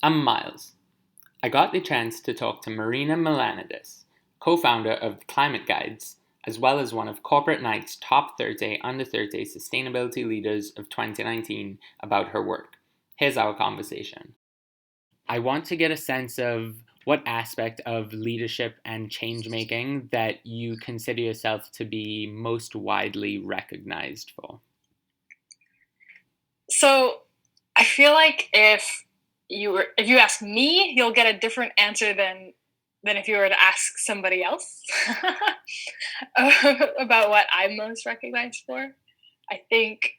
I'm Miles. I got the chance to talk to Marina Melanidis, co-founder of Climate Guides, as well as one of Corporate Night's top 30 under 30 sustainability leaders of 2019 about her work. Here's our conversation. I want to get a sense of what aspect of leadership and change making that you consider yourself to be most widely recognized for. So I feel like if you ask me, you'll get a different answer than if you were to ask somebody else about what I'm most recognized for. I think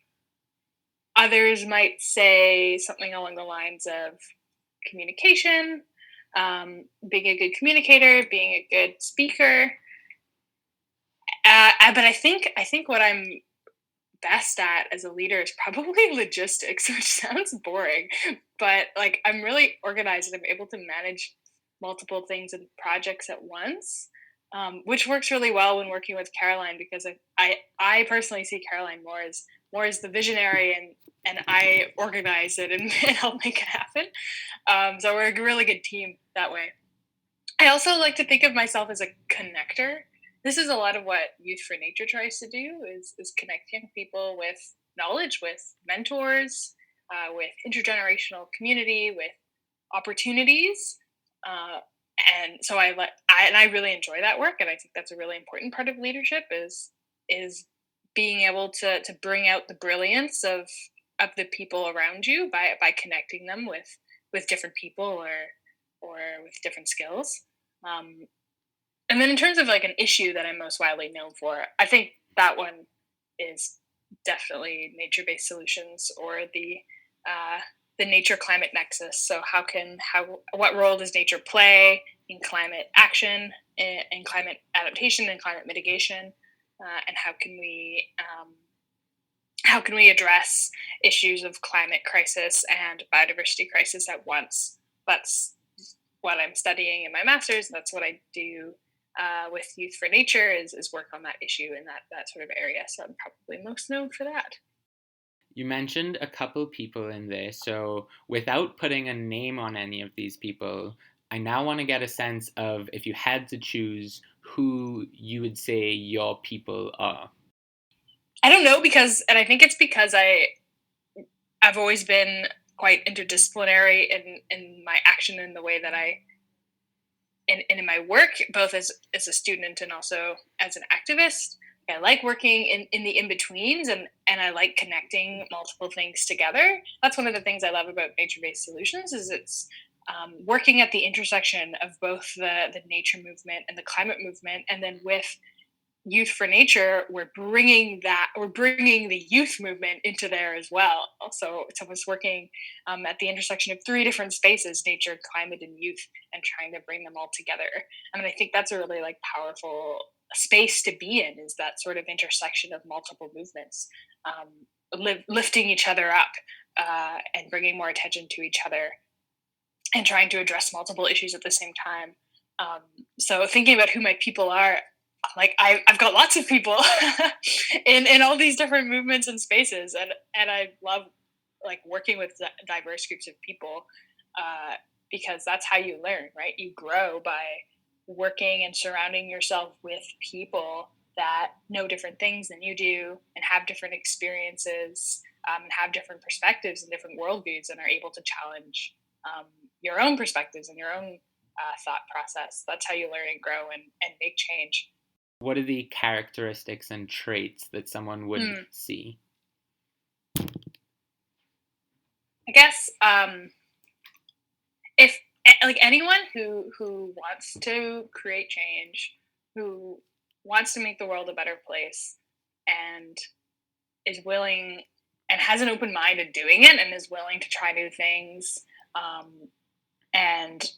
others might say something along the lines of communication, being a good communicator, being a good speaker. But I think what I'm best at as a leader is probably logistics, which sounds boring, but like I'm really organized and I'm able to manage multiple things and projects at once, which works really well when working with Caroline because I personally see Caroline more as the visionary and I organize it and, and help make it happen. So we're a really good team that way. I also like to think of myself as a connector. This is a lot of what Youth for Nature tries to do is connect young people with knowledge, with mentors, with intergenerational community, with opportunities. Uh, and so I really enjoy that work, and I think that's a really important part of leadership is being able to bring out the brilliance of the people around you by connecting them with different people or with different skills. Um, and then in terms of like an issue that I'm most widely known for, I think that one is definitely nature-based solutions or the nature climate nexus. So what role does nature play in climate action, in climate adaptation, and climate mitigation, and how can we address issues of climate crisis and biodiversity crisis at once? That's what I'm studying in my master's, and that's what I do with Youth for Nature is work on that issue in that sort of area. So I'm probably most known for that. You mentioned a couple people in there, so without putting a name on any of these people, I now want to get a sense of if you had to choose who you would say your people are. I don't know and I think it's because I've always been quite interdisciplinary in my action in the way that in my work, both as a student and also as an activist. I like working in the in-betweens and I like connecting multiple things together. That's one of the things I love about nature-based solutions is it's working at the intersection of both the nature movement and the climate movement. And then with Youth for Nature, we're bringing the youth movement into there as well. Also, it's almost working at the intersection of three different spaces: nature, climate, and youth, and trying to bring them all together. I mean, I think that's a really like powerful space to be in. Is that sort of intersection of multiple movements, lifting each other up and bringing more attention to each other, and trying to address multiple issues at the same time. So thinking about who my people are, like I've got lots of people in all these different movements and spaces, and I love like working with diverse groups of people because that's how you learn, right? You grow by working and surrounding yourself with people that know different things than you do and have different experiences and have different perspectives and different worldviews and are able to challenge your own perspectives and your own thought process. That's how you learn and grow and make change. What are the characteristics and traits that someone would see? I guess if like anyone who wants to create change, who wants to make the world a better place, and is willing and has an open mind in doing it, and is willing to try new things, and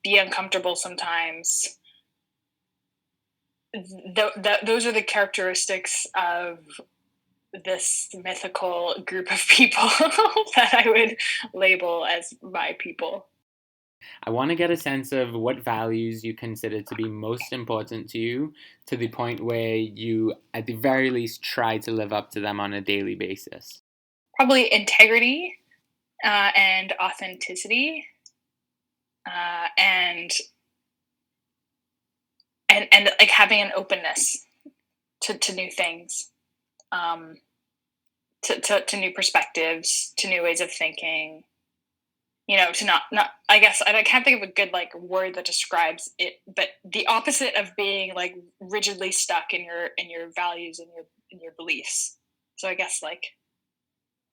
be uncomfortable sometimes. Those are the characteristics of this mythical group of people that I would label as my people. I want to get a sense of what values you consider to be most important to you, to the point where you, at the very least, try to live up to them on a daily basis. Probably integrity and authenticity. and like having an openness to new things, um, to new perspectives, to new ways of thinking. To not I guess I can't think of a good like word that describes it, but the opposite of being like rigidly stuck in your values and your beliefs. So I guess like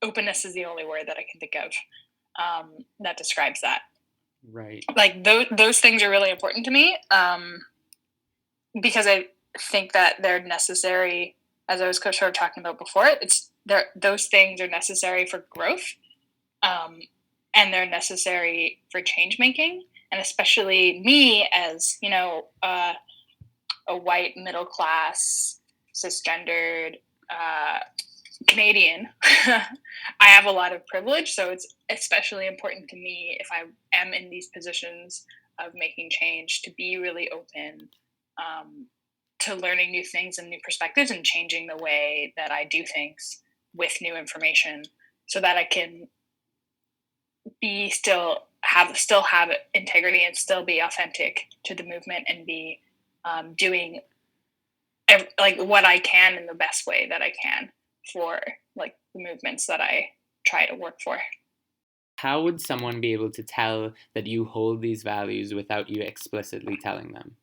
openness is the only word that I can think of that describes that. Right. Like those things are really important to me, because I think that they're necessary. As I was sort of talking about before, those things are necessary for growth. And they're necessary for change making, and especially me as a white middle class cisgendered Canadian. I have a lot of privilege, so it's especially important to me if I am in these positions of making change to be really open to learning new things and new perspectives and changing the way that I do things with new information, so that I can still have integrity and still be authentic to the movement and be doing like what I can in the best way that I can for like the movements that I try to work for. How would someone be able to tell that you hold these values without you explicitly telling them?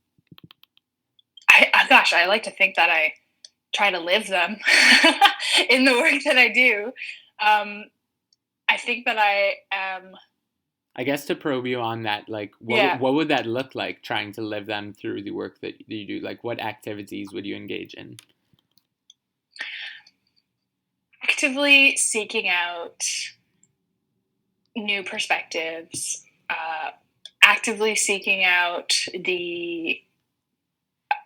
I like to think that I try to live them in the work that I do. I think that I am. I guess to probe you on that, like, Yeah. what would that look like, trying to live them through the work that you do? Like, what activities would you engage in? Actively seeking out new perspectives, actively seeking out the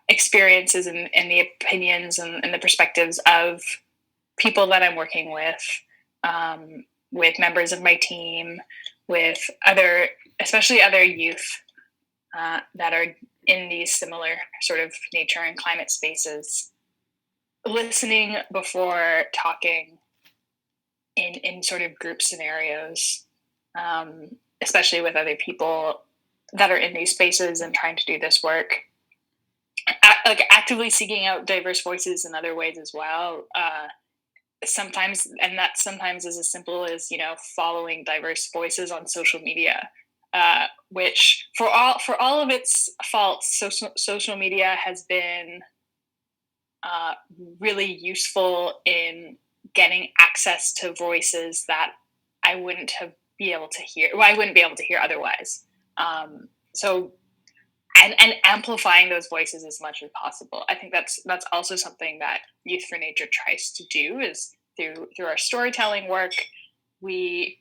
experiences and the opinions and the perspectives of people that I'm working with members of my team, with especially other youth that are in these similar sort of nature and climate spaces, listening before talking in sort of group scenarios, especially with other people that are in these spaces and trying to do this work. Like actively seeking out diverse voices in other ways as well. Sometimes is as simple as following diverse voices on social media, which for all of its faults, social media has been really useful in getting access to voices that I wouldn't be able to hear. Well, I wouldn't be able to hear otherwise. So and amplifying those voices as much as possible. I think that's also something that Youth for Nature tries to do, is through our storytelling work. The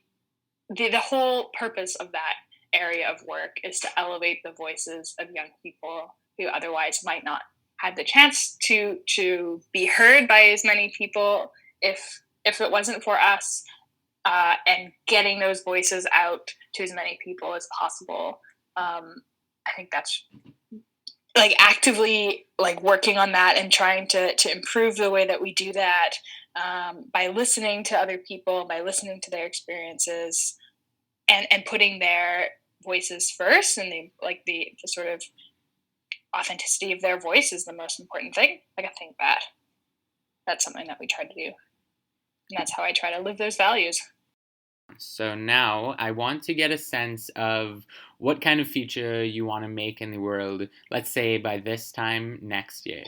whole purpose of that area of work is to elevate the voices of young people who otherwise might not have the chance to be heard by as many people if it wasn't for us, and getting those voices out to as many people as possible. I think that's like actively like working on that and trying to improve the way that we do that, by listening to other people, by listening to their experiences, and putting their voices first, and the sort of authenticity of their voice is the most important thing. Like I think that's something that we try to do, and that's how I try to live those values. So now I want to get a sense of what kind of future you want to make in the world, let's say by this time next year.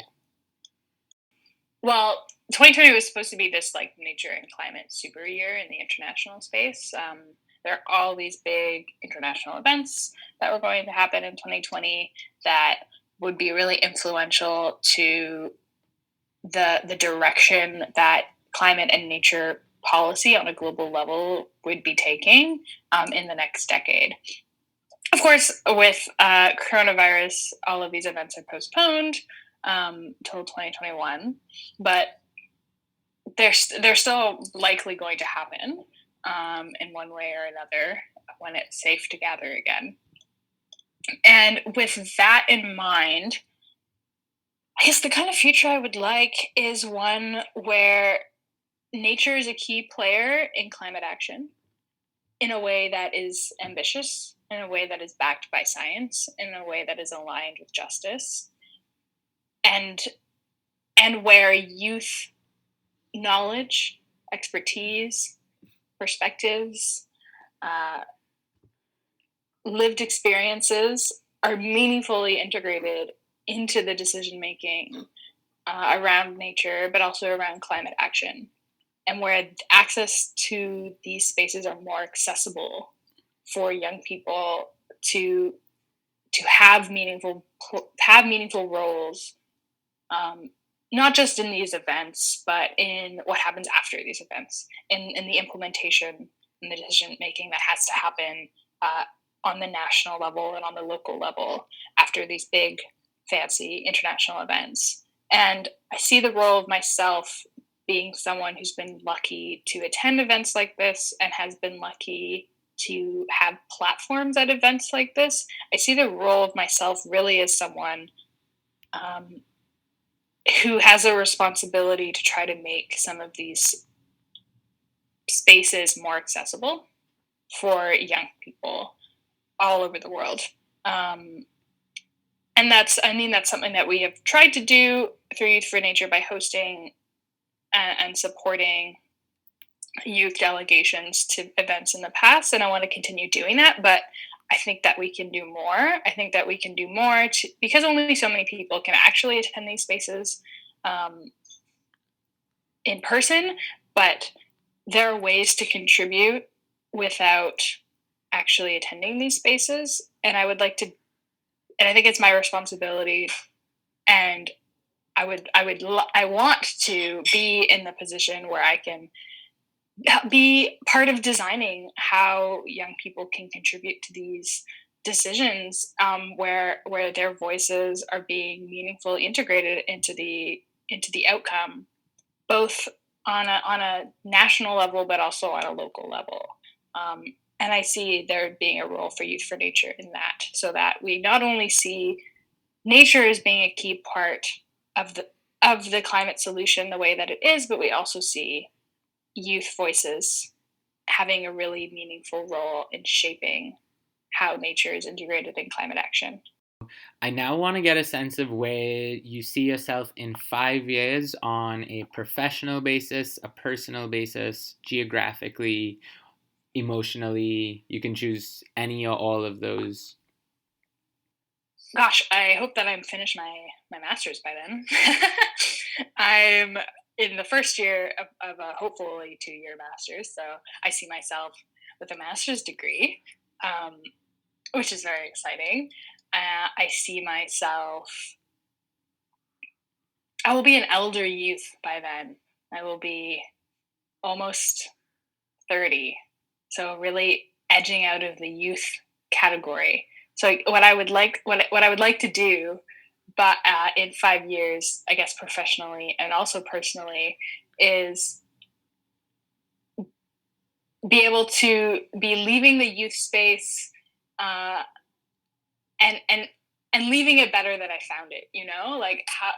Well, 2020 was supposed to be this like nature and climate super year in the international space. There are all these big international events that were going to happen in 2020 that would be really influential to the direction that climate and nature policy on a global level would be taking in the next decade. Of course, with coronavirus, all of these events are postponed till 2021, but they're still likely going to happen in one way or another when it's safe to gather again. And with that in mind, I guess the kind of future I would like is one where nature is a key player in climate action, in a way that is ambitious, in a way that is backed by science, in a way that is aligned with justice, and where youth knowledge, expertise, perspectives, uh, lived experiences are meaningfully integrated into the decision making around nature, but also around climate action, and where access to these spaces are more accessible for young people to have meaningful roles, not just in these events, but in what happens after these events, in the implementation and the decision making that has to happen on the national level and on the local level after these big, fancy international events. And I see the role of myself being someone who's been lucky to attend events like this and has been lucky to have platforms at events like this. I see the role of myself really as someone who has a responsibility to try to make some of these spaces more accessible for young people all over the world. And that's something that we have tried to do through Youth for Nature by hosting and supporting youth delegations to events in the past. And I want to continue doing that. But I think that we can do more. I think that we can do more because only so many people can actually attend these spaces in person. But there are ways to contribute without actually attending these spaces. And I would like to, and I think it's my responsibility, and I want to be in the position where I can be part of designing how young people can contribute to these decisions, where their voices are being meaningfully integrated into the outcome, both on a national level, but also on a local level. And I see there being a role for Youth for Nature in that, so that we not only see nature as being a key part of the climate solution the way that it is, but we also see youth voices having a really meaningful role in shaping how nature is integrated in climate action. I now want to get a sense of where you see yourself in 5 years on a professional basis, a personal basis, geographically, emotionally. You can choose any or all of those. Gosh, I hope that I'm finished my master's by then. I'm in the first year of a hopefully 2-year master's, so I see myself with a master's degree, which is very exciting. I see myself. I will be an elder youth by then. I will be almost 30, so really edging out of the youth category. So what I would like to do, but in 5 years, I guess professionally and also personally, is be able to be leaving the youth space, and leaving it better than I found it. Like how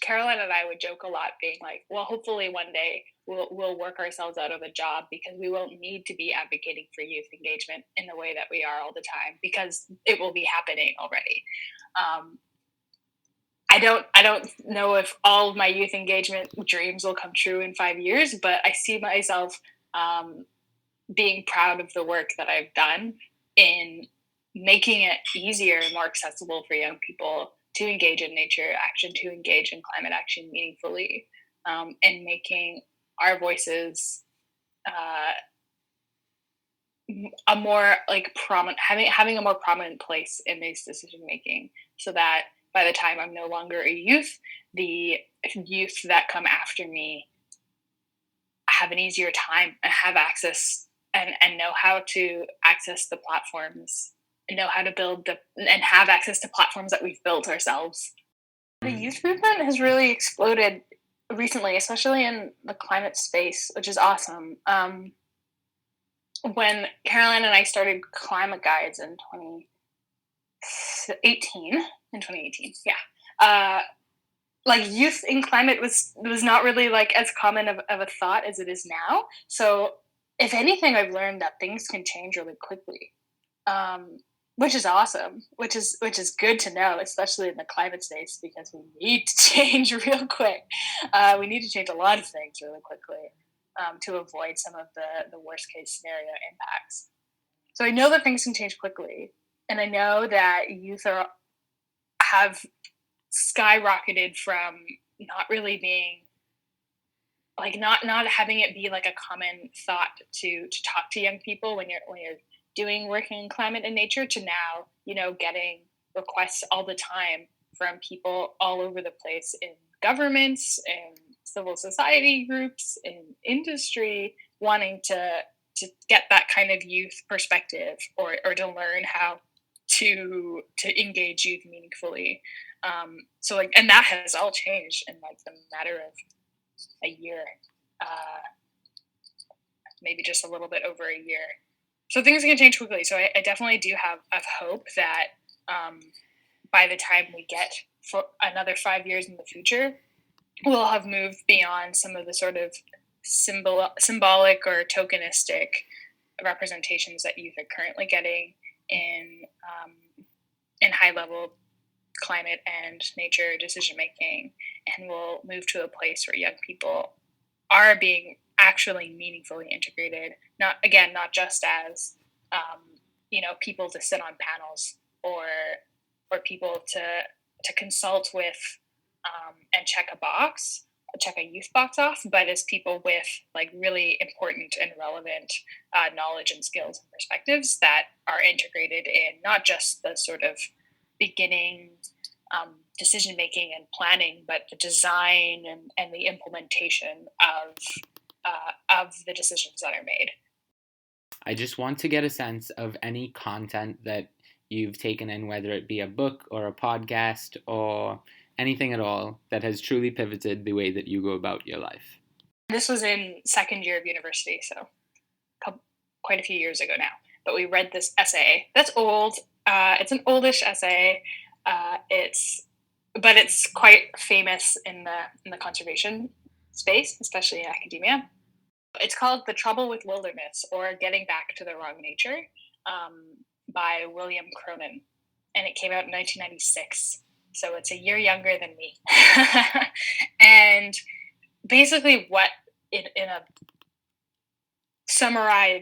Caroline and I would joke a lot, being like, well, hopefully one day we'll work ourselves out of a job because we won't need to be advocating for youth engagement in the way that we are all the time, because it will be happening already. I don't know if all of my youth engagement dreams will come true in 5 years, but I see myself being proud of the work that I've done in making it easier and more accessible for young people to engage in nature action, to engage in climate action meaningfully, and making our voices a more prominent, having a more prominent place in this decision making, so that by the time I'm no longer a youth, the youth that come after me have an easier time and have access and know how to access the platforms and know how to build and have access to platforms that we've built ourselves. The youth movement has really exploded recently, especially in the climate space, which is awesome. When Caroline and I started Climate Guides in 2018, yeah. Youth in climate was not really as common of a thought as it is now. So if anything, I've learned that things can change really quickly, which is awesome, which is good to know, especially in the climate space, because we need to change real quick. We need to change a lot of things really quickly to avoid some of the worst case scenario impacts. So I know that things can change quickly, and I know that youth have skyrocketed from not really being like not having it be like a common thought to talk to young people when you're doing working in climate and nature, to now, getting requests all the time from people all over the place, in governments, in civil society groups, in industry, wanting to get that kind of youth perspective, or to learn how to engage youth meaningfully. So like, and that has all changed in like the matter of a year, uh, maybe just a little bit over a year. So things can change quickly. So I definitely do have hope that by the time we get for another 5 years in the future, we'll have moved beyond some of the sort of symbolic or tokenistic representations that youth are currently getting in high level climate and nature decision making, and we'll move to a place where young people are being actually meaningfully integrated, not just as people to sit on panels, or people to consult with, and check a youth box off, but as people with like really important and relevant knowledge and skills and perspectives that are integrated in not just the sort of beginning decision making and planning, but the design and the implementation of the decisions that are made. I just want to get a sense of any content that you've taken in, whether it be a book or a podcast or anything at all, that has truly pivoted the way that you go about your life. This was in second year of university, so quite a few years ago now. But we read this essay that's old. It's an oldish essay. But it's quite famous in the conservation space, especially in academia. It's called "The Trouble with Wilderness," or "Getting Back to the Wrong Nature," by William Cronin, and it came out in 1996. So it's a year younger than me. And basically, what in a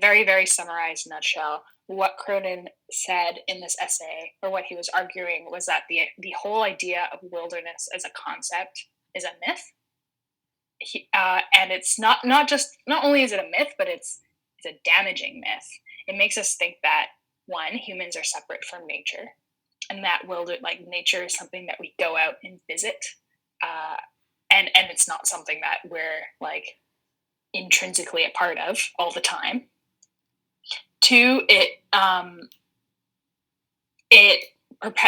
very, very summarized nutshell, what Cronin said in this essay, or what he was arguing, was that the whole idea of wilderness as a concept is a myth. And it's not only is it a myth, but it's a damaging myth. It makes us think that, one, humans are separate from nature, and that nature is something that we go out and visit, and it's not something that we're like intrinsically a part of all the time. Two,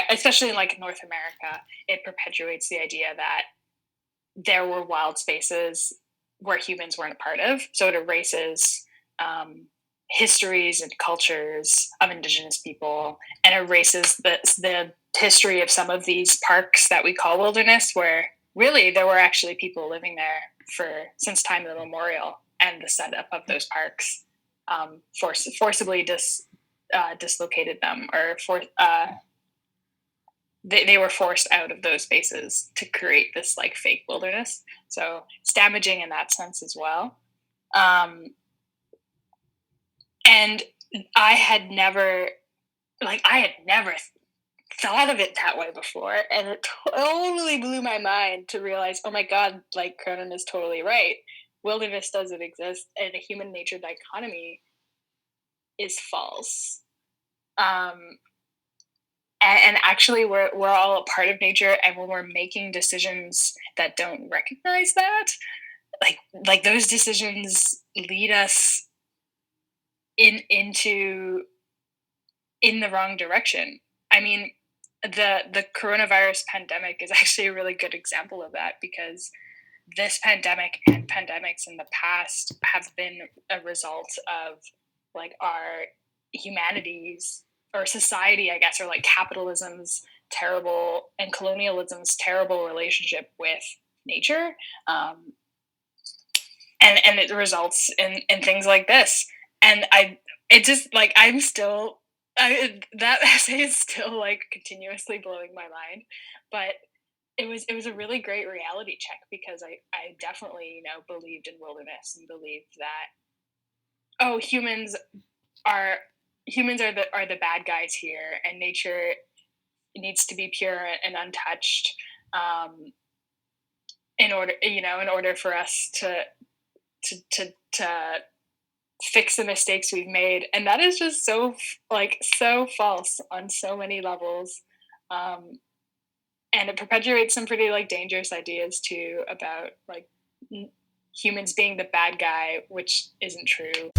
especially in like North America, it perpetuates the idea that there were wild spaces where humans weren't a part of. So it erases histories and cultures of Indigenous people, and erases the history of some of these parks that we call wilderness, where really there were actually people living there since time immemorial, and the setup of those parks forcibly dislocated them, or they were forced out of those spaces to create this like fake wilderness. So it's damaging in that sense as well. And I had never thought of it that way before, and it totally blew my mind to realize, oh my God, like Cronin is totally right. Wilderness doesn't exist, and the human nature dichotomy is false. And actually, we're all a part of nature, and when we're making decisions that don't recognize that, like those decisions lead us in the wrong direction. I mean, the coronavirus pandemic is actually a really good example of that, because this pandemic and pandemics in the past have been a result of like our humanity's, or society, I guess, or like capitalism's terrible and colonialism's terrible relationship with nature. And it results in things like this. And I'm still, that essay is still like continuously blowing my mind, but it was a really great reality check because I definitely, believed in wilderness and believed that, oh, are humans are the bad guys here, and nature needs to be pure and untouched, um, in order for us to fix the mistakes we've made. And that is just so false on so many levels. um, and it perpetuates some pretty like dangerous ideas too about like humans being the bad guy, which isn't true.